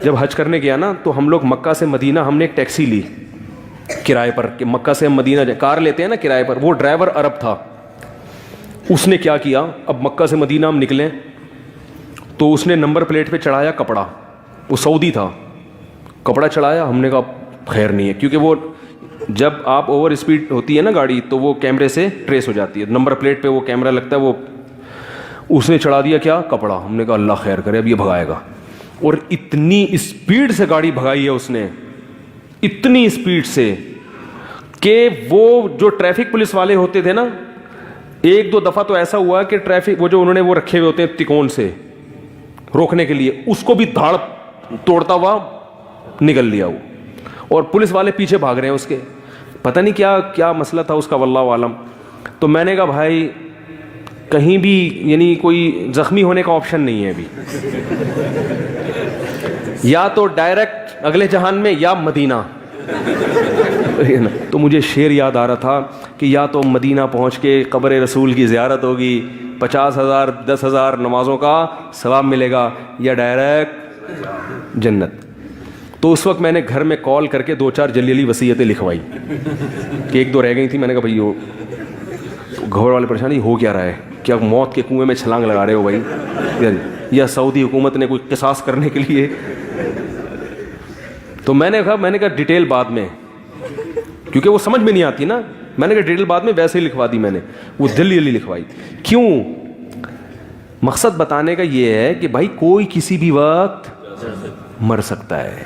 جب حج کرنے گیا نا تو ہم لوگ مکہ سے مدینہ ہم نے ایک ٹیکسی لی کرائے پر کہ مکہ سے ہم مدینہ جائیں. کار لیتے ہیں نا کرائے پر. وہ ڈرائیور عرب تھا. اس نے کیا کیا, اب مکہ سے مدینہ ہم نکلیں تو اس نے نمبر پلیٹ پہ چڑھایا کپڑا. وہ سعودی تھا. کپڑا چڑھایا, ہم نے کہا خیر نہیں ہے, کیونکہ وہ جب آپ اوور اسپیڈ ہوتی ہے نا گاڑی تو وہ کیمرے سے ٹریس ہو جاتی ہے. نمبر پلیٹ پہ وہ کیمرہ لگتا ہے. وہ اس نے چڑھا دیا کیا کپڑا. ہم نے کہا اللہ خیر کرے, اب یہ بھگائے گا. اور اتنی اسپیڈ سے گاڑی بھگائی ہے اس نے, اتنی اسپیڈ سے کہ وہ جو ٹریفک پولیس والے ہوتے تھے نا, ایک دو دفعہ تو ایسا ہوا کہ ٹریفک وہ جو انہوں نے وہ رکھے ہوئے ہوتے ہیں تکون سے روکنے کے لیے, اس کو بھی دھاڑ توڑتا ہوا نکل لیا وہ. اور پولیس والے پیچھے بھاگ رہے ہیں اس کے. پتہ نہیں کیا کیا مسئلہ تھا اس کا, واللہ عالم. تو میں نے کہا بھائی کہیں بھی یعنی کوئی زخمی ہونے کا آپشن نہیں ہے ابھی, یا تو ڈائریکٹ اگلے جہان میں یا مدینہ. تو مجھے شعر یاد آ رہا تھا کہ یا تو مدینہ پہنچ کے قبر رسول کی زیارت ہوگی, 50,000 10,000 نمازوں کا ثواب ملے گا, یا ڈائریکٹ جنت. تو اس وقت میں نے گھر میں کال کر کے 2-4 جلی وصیتیں لکھوائی کہ 1-2 رہ گئی تھی. میں نے کہا بھائی وہ گھر والے پریشانی ہو کیا رہا ہے, کیا موت کے کنویں میں چھلانگ لگا رہے ہو بھائی, یا سعودی حکومت نے کوئی قصاص کرنے کے لیے. تو میں نے کہا ڈیٹیل بعد میں, کیونکہ وہ سمجھ میں نہیں آتی نا. میں نے کہا ڈیٹیل بعد میں, ویسے ہی لکھوا دی میں نے. وہ جلی لکھوائی. کیوں؟ مقصد بتانے کا یہ ہے کہ بھائی کوئی کسی بھی وقت مر سکتا ہے.